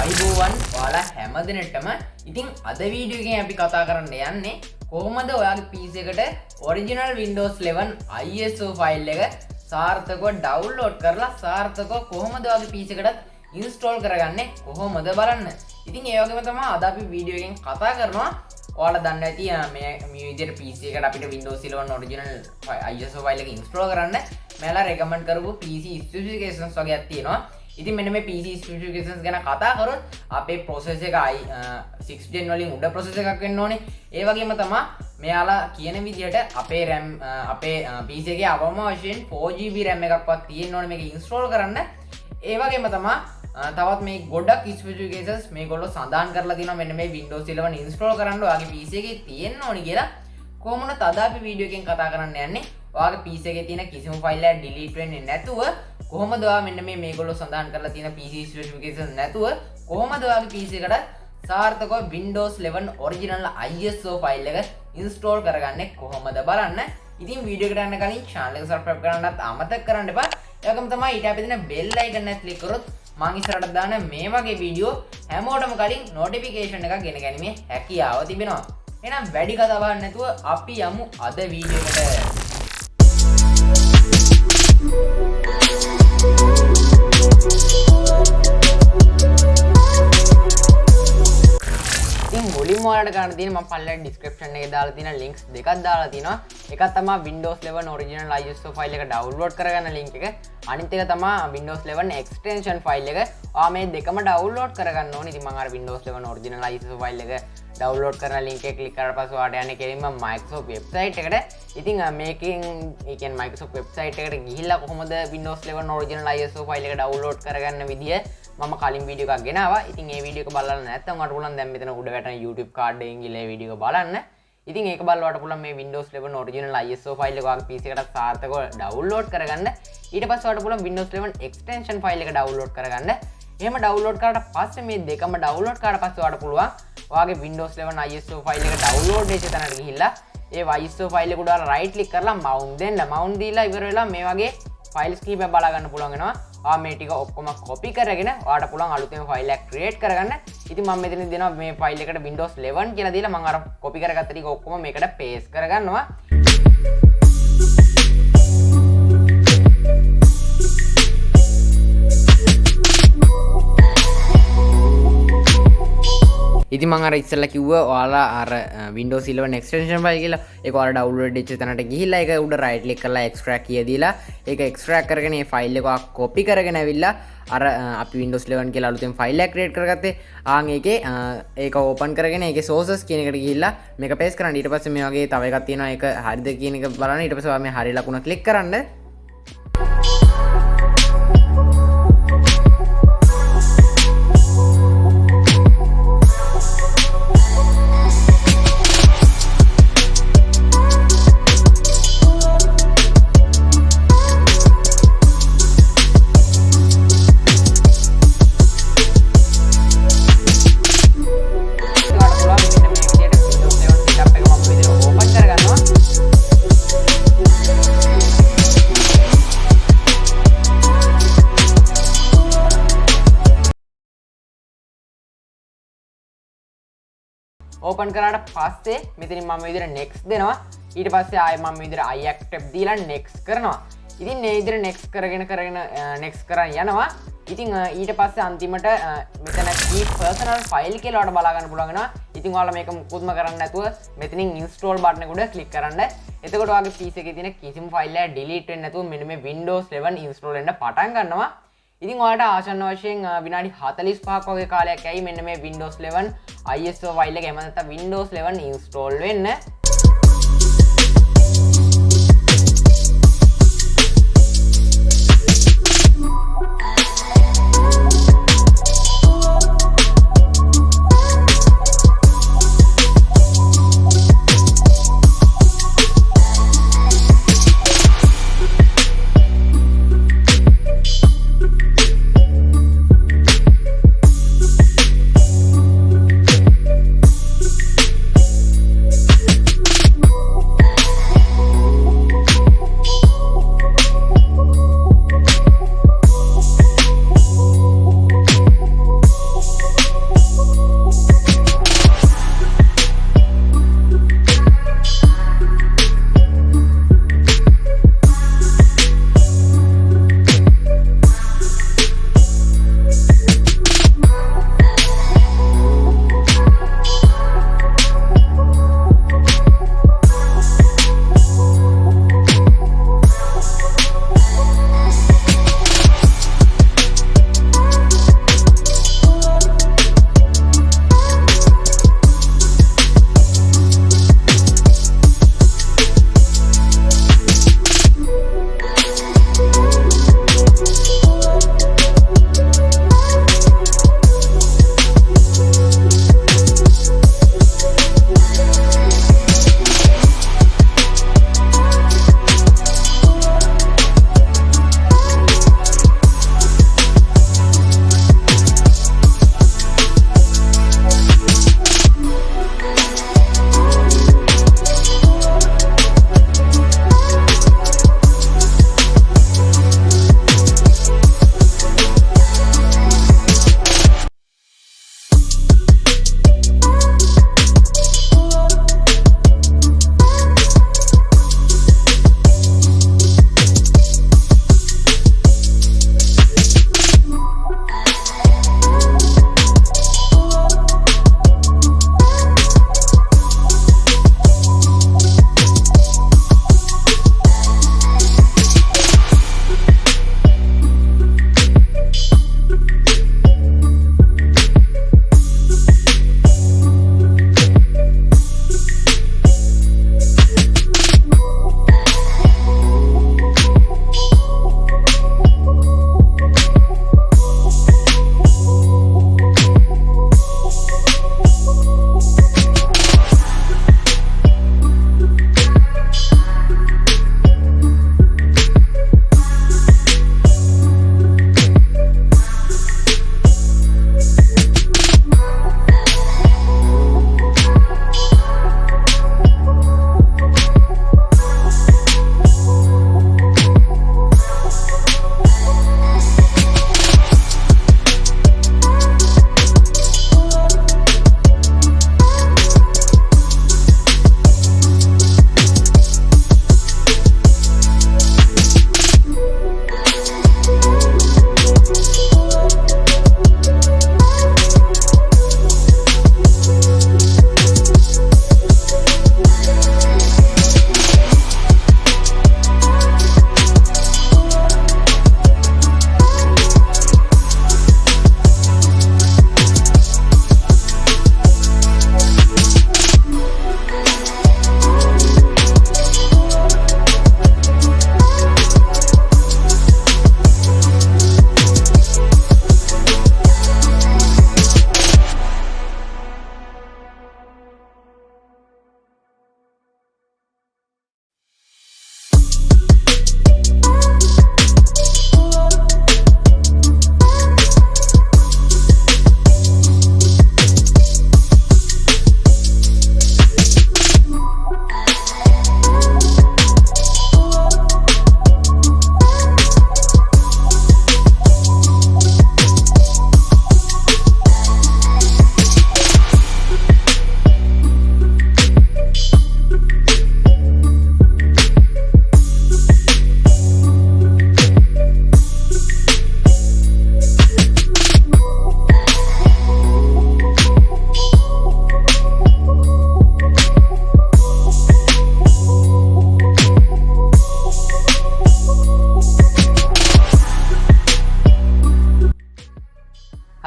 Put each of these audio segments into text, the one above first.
අයිබෝවන් ඔයාලා හැම දිනෙටම ඉතින් අද වීඩියෝ එකෙන් අපි කතා කරන්න යන්නේ කොහොමද ඔයාගේ PC එකට original Windows 11 ISO file එක සාර්ථකව download කරලා සාර්ථකව කොහොමද ඔයාගේ PC එකටත් install කරගන්නේ කොහොමද බලන්න. ඉතින් ඒ වගේම තමයි අද අපි වීඩියෝ එකෙන් කතා කරනවා ඔයාලා දන්න ඇති මේ විදිහට PC එකට අපිට Windows 11 original ISO file එක install කරන්න මම recommend කරපු PC specifications වගේක් තියෙනවා. ඉතින් මෙන්න මේ PC specifications ගැන කතා කරොත් අපේ process එක 6 gen වලින් උඩ process එකක් වෙන්න ඕනේ. ඒ වගේම තමයි මෙයාලා කියන විදිහට අපේ RAM අපේ PC එකේ අවම වශයෙන් 4GB RAM එකක්වත් තියෙන්න ඕනේ මේක install කරන්න. ඒ වගේම තමයි තවත් මේ ගොඩක් ස්පෙસિෆිකේෂන්ස් මේගොල්ලෝ සඳහන් කරලා තියෙනවා මෙන්න මේ Windows 11 install කරන්න ඔයාගේ PC එකේ තියෙන්න ඕනේ කියලා. කොහොමද අද අපි වීඩියෝ එකෙන් කතා කරන්න යන්නේ ඔයාගේ PC එකේ තියෙන කිසිම ෆයිල් එකක් delete වෙන්නේ නැතුව කොහොමද ඔයා මෙන්න මේගොල්ලෝ සඳහන් කරලා තියෙන PC specifications නැතුව කොහොමද ඔයාගේ PC එකට සාර්ථකව Windows 11 original ISO file එක install කරගන්නේ කොහොමද බලන්න. ඉතින් වීඩියෝ එකට යන්න කලින් channel එක subscribe කරන්නත් අමතක කරන්න එපා. ඒකම තමයි ඊට අපි දෙන bell icon එක click කරොත් මම ඉස්සරහට දාන මේ වගේ වීඩියෝ හැමෝටම කලින් notification එකක් ගෙන ගැනීමේ හැකියාව තිබෙනවා. එහෙනම් වැඩි කතාවක් නැතුව අපි යමු අද වීඩියෝ එකට. මුලින්ම ඔයාලට ගන්න තියෙන මම පල්ලෙහාට description එකේ දාලා තියෙන links දෙකක් දාලා තියෙනවා. එකක් තමයි Windows 11 original ISO file එක download කරගන්න link එක. අනිත් එක තමයි Windows 11 extension file එක. ඔයා මේ දෙකම download කරගන්න ඕනේ. ඉතින් මම අර Windows 11 original ISO file එක download කරන link එක click කරලා පස්සේ ඔයාලට යන්නේ කෙලින්ම Microsoft website එකට. ඉතින් මේකෙන් ඒ කියන්නේ Microsoft website එකට ගිහිල්ලා කොහොමද Windows 11 original ISO file එක download කරගන්න විදිය මම කලින් වීඩියෝ එකක් ගෙනාවා. ඉතින් ඒ වීඩියෝ එක බලලා නැත්නම් ඔයාලට පුළුවන් දැන් මෙතන උඩ වැටෙන YouTube card එකෙන් ගිහලා ඒ වීඩියෝ එක බලන්න. ඉතින් ඒක බලලා ඔයාලට පුළුවන් මේ Windows 11 original ISO file එක ඔයාගේ PC එකට සාර්ථකව download කරගන්න. ඊට පස්සේ ඔයාලට පුළුවන් Windows 11 extension file එක download කරගන්න. එහෙම download කරාට පස්සේ මේ දෙකම download කරාට පස්සේ ඔයාලට පුළුවන් ඔයාගේ Windows 11 ISO file එක download වෙච්ච තැනට ගිහිල්ලා ඒ ISO file එක උඩ right click කරලා mount දෙන්න. mount දීලා ඉවර වෙලා මේ වගේ files කීපයක් බලා ගන්න පුළුවන් වෙනවා. ඔයා මේ ටික ඔක්කොම copy කරගෙන ඔයාලට පුළුවන් අලුතෙන් file එකක් create කරගන්න. ඉතින් මම මෙතන දෙනවා මේ file එකට Windows 11 කියලා දීලා මම අර copy කරගත්ත ටික ඔක්කොම මේකට paste කරගන්නවා. ඉතින් මම අර ඉස්සෙල්ලා කිව්වා ඔයාලා අර Windows 11 extension file කියලා ඒක ඔයාලා download වෙච්ච තැනට ගිහිල්ලා ඒක උඩ right click කරලා extract කිය දීලා ඒක extract කරගෙන මේ file එක copy කරගෙන ඇවිල්ලා අර අපි Windows 11 කියලා අලුතෙන් file එකක් create කරගත්තේ ආන් ඒකේ ඒක open කරගෙන ඒකේ sources කියන එකට ගිහිල්ලා මේක paste කරන්න. ඊට පස්සේ මේ වගේ තව එකක් තියෙනවා ඒක හරිද කියන එක බලන්න. ඊට පස්සේ ඔයා මේ හරිය ලකුණ click කරන්න. ඕපන් කරාට පස්සේ මෙතනින් මම විදිහට next දෙනවා. ඊට පස්සේ ආයෙ මම විදිහට I accept දීලා next කරනවා. ඉතින් මේ විදිහට next කරගෙන next කරන් යනවා. ඉතින් ඊට පස්සේ අන්තිමට මෙතන keep personal file කියලා ඔයාලට බලා ගන්න පුළුවන් වෙනවා. ඉතින් ඔයාලා මේක මුකුත්ම කරන්න නැතුව මෙතනින් install button එක උඩ click කරන්න. එතකොට ඔයාගේ PC එකේ තියෙන කිසිම file එකක් delete වෙන්නේ නැතුව මෙන්න මේ Windows 11 install වෙන්න පටන් ගන්නවා. ඉතින් ඔයාලට ආසන්න වශයෙන් විනාඩි 45ක් වගේ කාලයක් ඇයි මෙන්න මේ Windows 11 ISO file එක එහෙම නැත්නම් Windows 11 install වෙන්න.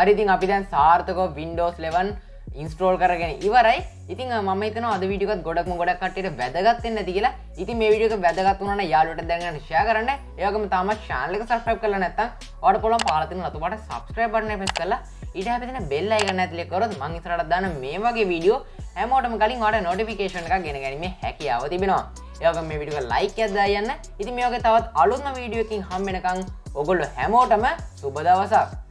හරි ඉතින් අපි දැන් සාර්ථකව Windows 11 ඉන්ස්ටෝල් කරගෙන ඉවරයි. ඉතින් මම හිතනවා අද වීඩියෝ එකත් ගොඩක් කට්ටියට වැදගත් වෙන්න ඇති කියලා. ඉතින් මේ වීඩියෝ එක වැදගත් වුණා නම් යාළුවන්ට දැනගන්න ෂෙයා කරන්න. ඒ වගේම තාමත් channel එක subscribe කරලා නැත්නම් ඔයාලට පුළුවන් පහළ තියෙන රතු පාට subscribe button එක press කරලා ඊට හැපි තියෙන bell icon එක click කරොත් මම ඉස්සරහට දාන මේ වගේ වීඩියෝ හැමෝටම කලින් ඔයාලට notification එකක් ගෙන ගැනීමේ හැකියාව තිබෙනවා. ඒ වගේම මේ වීඩියෝ එක like එකක් දාලා යන්න. ඉතින් මේ වගේ තවත් අලුත්ම වීඩියෝ එකකින් හම්බ වෙනකන් ඔයගොල්ලෝ හැමෝටම සුබ දවසක්.